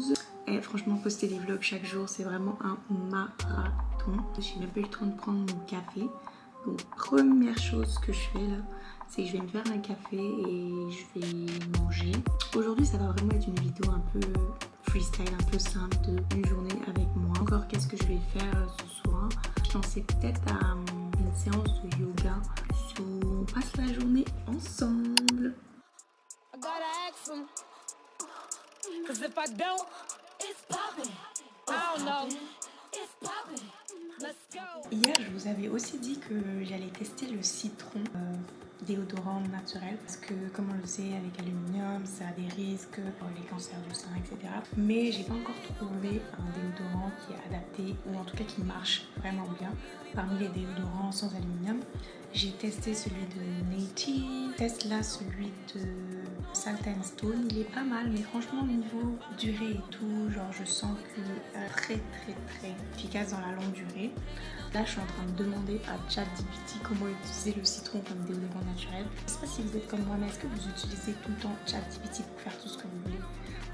12. Et franchement, poster des vlogs chaque jour, c'est vraiment un marathon. J'ai même pas eu le temps de prendre mon café. Donc première chose que je fais là, c'est que je vais me faire un café et je vais manger. Aujourd'hui, ça va vraiment être une vidéo un peu freestyle, un peu simple d'une journée avec moi. Encore, qu'est-ce que je vais faire ce soir? Je pensais peut-être à une séance de yoga où on passe la journée ensemble. Hier, je vous avais aussi dit que j'allais tester le citron déodorant naturel parce que, comme on le sait, avec aluminium, ça a des risques pour les cancers du sein, etc. Mais j'ai pas encore trouvé un déodorant qui est adapté ou en tout cas qui marche vraiment bien. Parmi les déodorants sans aluminium, j'ai testé celui de Native, teste là celui de Salt and Stone. Il est pas mal, mais franchement, au niveau durée et tout, genre je sens que très efficace dans la longue durée. Là, je suis en train de demander à ChatGPT comment utiliser le citron comme déodorant naturel. Je sais pas si vous êtes comme moi, mais est-ce que vous utilisez tout le temps ChatGPT pour faire tout ce que vous voulez?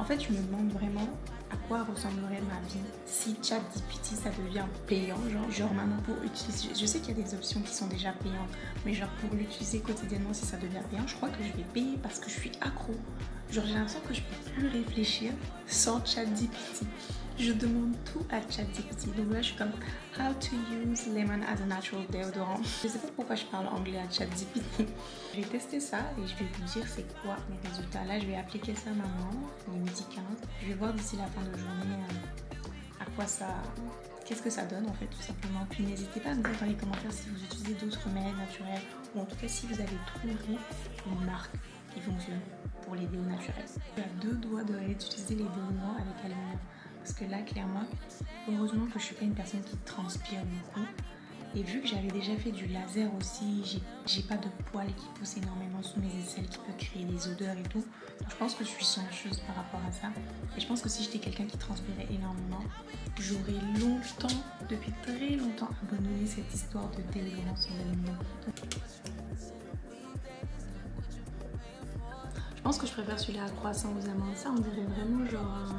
En fait, je me demande vraiment à quoi ressemblerait ma vie si ChatGPT ça devient payant. Genre maintenant pour utiliser, je sais qu'il y a des options qui sont déjà payantes, mais genre pour l'utiliser quotidiennement, si ça devient payant, je crois que je vais payer parce que je suis accro. Genre j'ai l'impression que je peux plus réfléchir sans ChatGPT. Je demande tout à ChatGPT. Donc là, je suis comme how to use lemon as a natural deodorant. Je sais pas pourquoi je parle anglais à ChatGPT. Je vais tester ça et je vais vous dire c'est quoi mes résultats. Là, je vais appliquer ça maintenant, il est midi 15. Je vais voir d'ici la fin de journée à quoi ça... Qu'est-ce que ça donne en fait tout simplement. Puis n'hésitez pas à me dire dans les commentaires si vous utilisez d'autres remèdes naturels ou en tout cas si vous avez trouvé une marque qui fonctionne pour les déos naturels. Je suis à deux doigts de réutiliser les déodorants avec aluminium. Parce que là, clairement, heureusement que je suis pas une personne qui transpire beaucoup. Et vu que j'avais déjà fait du laser aussi, j'ai pas de poils qui poussent énormément sous mes aisselles, qui peut créer des odeurs et tout. Donc je pense que je suis chanceuse par rapport à ça. Et je pense que si j'étais quelqu'un qui transpirait énormément, j'aurais longtemps, depuis très longtemps, abandonné cette histoire de déodorant sans aluminium. Je pense que je préfère celui-là à croissant aux amandes. Ça, on dirait vraiment genre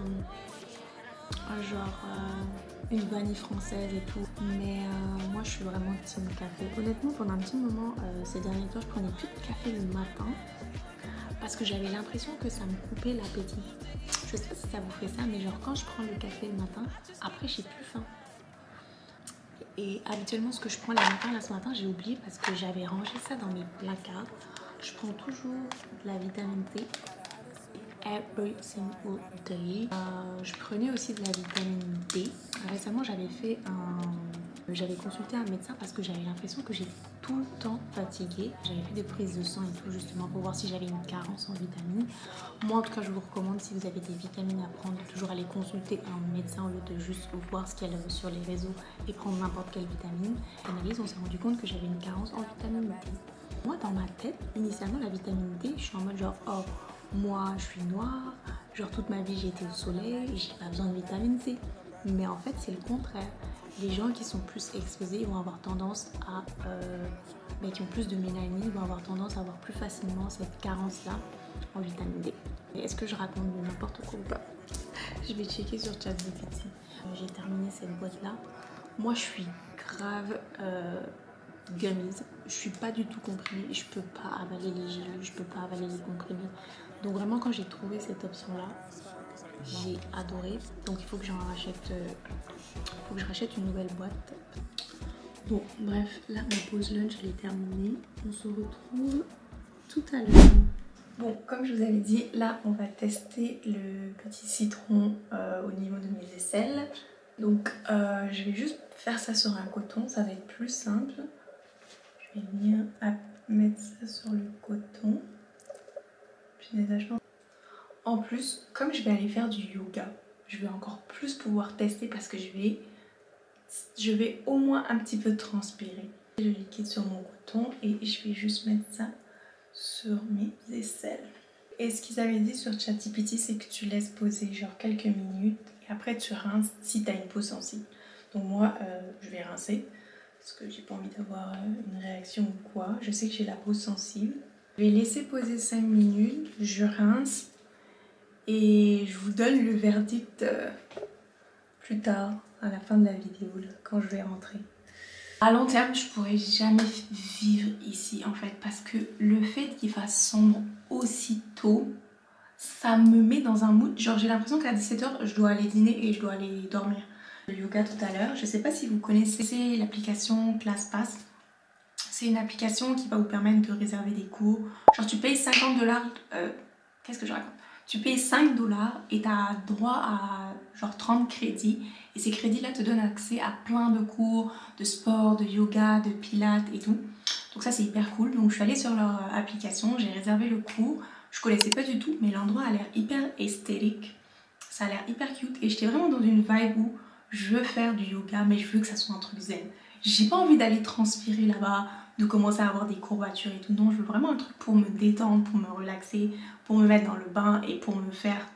une vanille française et tout. Mais moi, je suis vraiment team café. Honnêtement, pendant un petit moment, ces derniers temps, je prenais plus de café le matin parce que j'avais l'impression que ça me coupait l'appétit. Je sais pas si ça vous fait ça, mais genre quand je prends le café le matin, après j'ai plus faim. Et habituellement, ce que je prends le matin, là ce matin, j'ai oublié parce que j'avais rangé ça dans mes placards. Je prends toujours de la vitamine C. Every single day. Je prenais aussi de la vitamine D. Récemment, j'avais consulté un médecin parce que j'avais l'impression que j'étais tout le temps fatiguée. J'avais fait des prises de sang et tout justement pour voir si j'avais une carence en vitamines. Moi, en tout cas, je vous recommande si vous avez des vitamines à prendre, toujours aller consulter un médecin au lieu de juste voir ce qu'il y a sur les réseaux et prendre n'importe quelle vitamine. Analyse, on s'est rendu compte que j'avais une carence en vitamine D. Moi, dans ma tête, initialement, la vitamine D, je suis en mode genre, oh, moi, je suis noire, genre toute ma vie, j'ai été au soleil, j'ai pas besoin de vitamine C. Mais en fait, c'est le contraire. Les gens qui sont plus exposés vont avoir tendance à... qui ont plus de mélanine vont avoir tendance à avoir plus facilement cette carence-là en vitamine D. Est-ce que je raconte n'importe quoi ou pas? Je vais checker sur ChatGPT. J'ai terminé cette boîte-là. Moi, je suis grave... gummies, je suis pas du tout comprimée, je peux pas avaler les gélules, je peux pas avaler les comprimés. Donc vraiment quand j'ai trouvé cette option là, j'ai adoré. Donc il faut que je rachète une nouvelle boîte. Bon bref, là ma pause lunch elle est terminée. On se retrouve tout à l'heure. Bon, comme je vous avais dit, là on va tester le petit citron au niveau de mes aisselles. Donc je vais juste faire ça sur un coton, ça va être plus simple. Je vais venir mettre ça sur le coton. En plus, comme je vais aller faire du yoga, je vais encore plus pouvoir tester parce que je vais au moins un petit peu transpirer. Le liquide sur mon coton et je vais juste mettre ça sur mes aisselles. Et ce qu'ils avaient dit sur ChatGPT, c'est que tu laisses poser genre quelques minutes et après tu rinces si tu as une peau sensible. Donc moi, je vais rincer. Parce que j'ai pas envie d'avoir une réaction ou quoi. Je sais que j'ai la peau sensible. Je vais laisser poser 5 minutes, je rince Et je vous donne le verdict plus tard, à la fin de la vidéo, là, quand je vais rentrer. À long terme, je pourrais jamais vivre ici en fait, parce que le fait qu'il fasse sombre aussitôt, ça me met dans un mood. Genre j'ai l'impression qu'à 17 h, je dois aller dîner et je dois aller dormir. Le yoga tout à l'heure, je sais pas si vous connaissez l'application ClassPass. C'est une application qui va vous permettre de réserver des cours. Genre tu payes 50 $. Qu'est-ce que je raconte? Tu payes 5 $ et tu as droit à genre 30 crédits. Et ces crédits-là te donnent accès à plein de cours de sport, de yoga, de pilates et tout. Donc ça c'est hyper cool. Donc je suis allée sur leur application, j'ai réservé le cours. Je connaissais pas du tout, mais l'endroit a l'air hyper esthétique. Ça a l'air hyper cute. Et j'étais vraiment dans une vibe où je veux faire du yoga, mais je veux que ça soit un truc zen. J'ai pas envie d'aller transpirer là-bas, de commencer à avoir des courbatures et tout. Non, je veux vraiment un truc pour me détendre, pour me relaxer, pour me mettre dans le bain et pour me faire...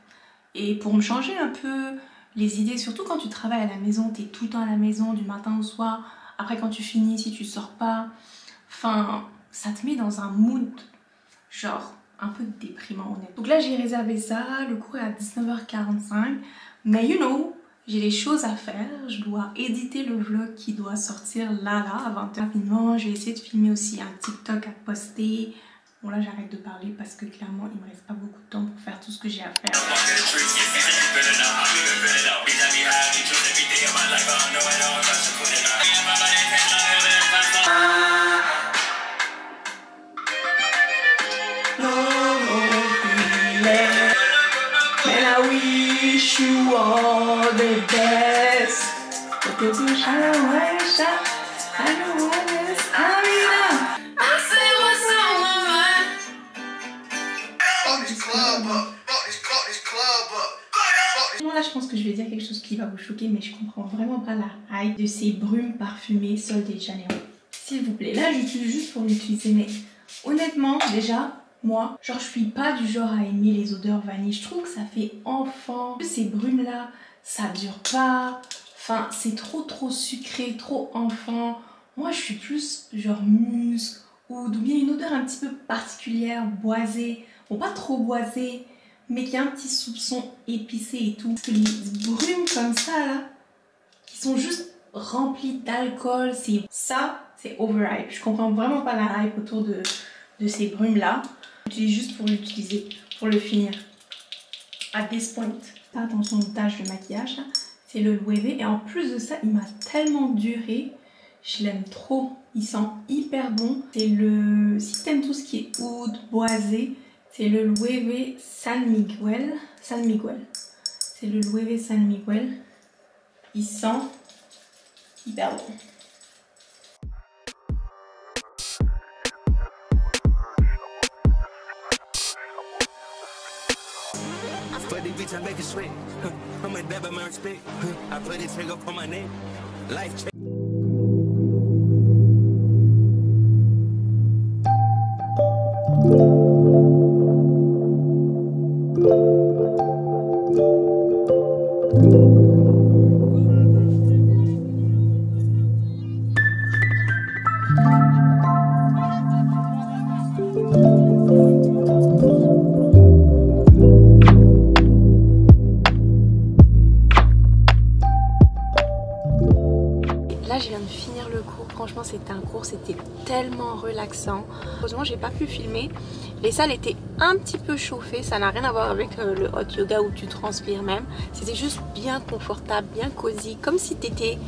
Et pour me changer un peu les idées. Surtout quand tu travailles à la maison, t'es tout le temps à la maison, du matin au soir. Après quand tu finis, si tu sors pas... Enfin, ça te met dans un mood, genre, un peu déprimant honnêtement. Donc là, j'ai réservé ça. Le cours est à 19h45. Mais you know... J'ai des choses à faire, je dois éditer le vlog qui doit sortir là à 20h. Rapidement, je vais essayer de filmer aussi un TikTok à poster. Bon là j'arrête de parler parce que clairement il me reste pas beaucoup de temps pour faire tout ce que j'ai à faire. You are the best. Là, je pense que je vais dire quelque chose qui va vous choquer, mais je comprends vraiment pas la hype de ces brumes parfumées Sol de Janeiro. S'il vous plaît, là j'utilise juste pour l'utiliser, mais honnêtement, déjà. Moi, genre je suis pas du genre à aimer les odeurs vanille. Je trouve que ça fait enfant. Ces brumes là, ça dure pas. Enfin, c'est trop sucré, trop enfant. Moi, je suis plus genre musc ou bien une odeur un petit peu particulière, boisée. Bon, pas trop boisée, mais qui a un petit soupçon épicé et tout. Parce que les brumes comme ça là, qui sont juste remplies d'alcool, c'est overhype. Je comprends vraiment pas la hype autour de ces brumes là. J'utilise juste pour l'utiliser, pour le finir. À this point. Attention aux taches de maquillage, c'est le Loewe. Et en plus de ça, il m'a tellement duré. Je l'aime trop. Il sent hyper bon. C'est le... Si t'aimes tout ce qui est oud, boisé, c'est le Loewe San Miguel. C'est le Loewe San Miguel. Il sent hyper bon. I make it sweat. I'm a dab my respect. I put this thing up on my neck. Life check. Là je viens de finir le cours, franchement c'était un cours, c'était tellement relaxant. Heureusement j'ai pas pu filmer, les salles étaient un petit peu chauffées, ça n'a rien à voir avec le hot yoga où tu transpires même. C'était juste bien confortable, bien cosy, comme si t'étais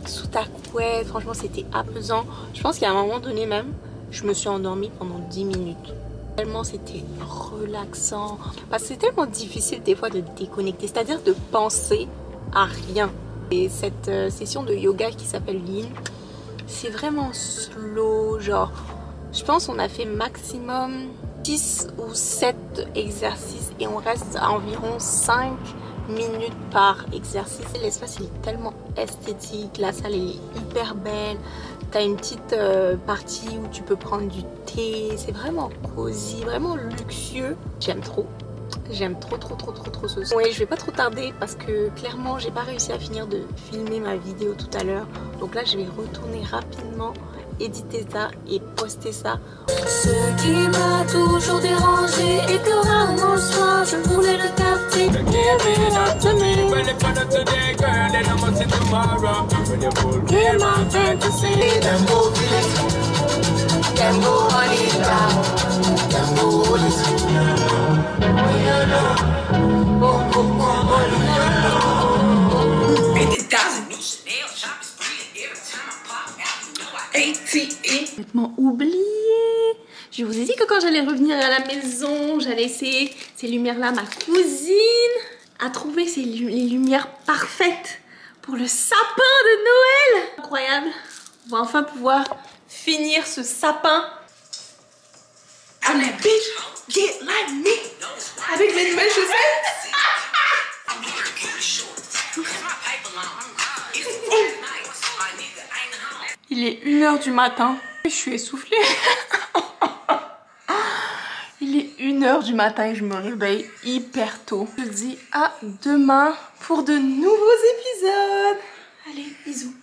sous ta couette, franchement c'était apaisant. Je pense qu'à un moment donné même, je me suis endormie pendant 10 minutes. Tellement c'était relaxant, parce que c'est tellement difficile des fois de déconnecter, c'est-à-dire de penser à rien. Et cette session de yoga qui s'appelle Yin, c'est vraiment slow, genre je pense qu'on a fait maximum 6 ou 7 exercices et on reste à environ 5 minutes par exercice. L'espace il est tellement esthétique, la salle est hyper belle, t'as une petite partie où tu peux prendre du thé, c'est vraiment cosy, vraiment luxueux, j'aime trop. J'aime trop ce son. Ouais, je vais pas trop tarder parce que clairement j'ai pas réussi à finir de filmer ma vidéo tout à l'heure. Donc là je vais retourner rapidement éditer ça et poster ça. Ce qui m'a toujours dérangé et que rarement le soir je voulais le capter. Give it up to me. Give my fantasy. Them go on it down. Them go hold it. Complètement oublié. Je vous ai dit que quand j'allais revenir à la maison, j'allais essayer ces lumières-là. Ma cousine a trouvé les lumières parfaites pour le sapin de Noël. Incroyable. On va enfin pouvoir finir ce sapin. I'm that bitch, get like me. Avec mes nouvelles chaussettes. Il est 1h du matin. Je suis essoufflée. Il est 1h du matin et je me réveille hyper tôt. Je dis à demain pour de nouveaux épisodes. Allez, bisous.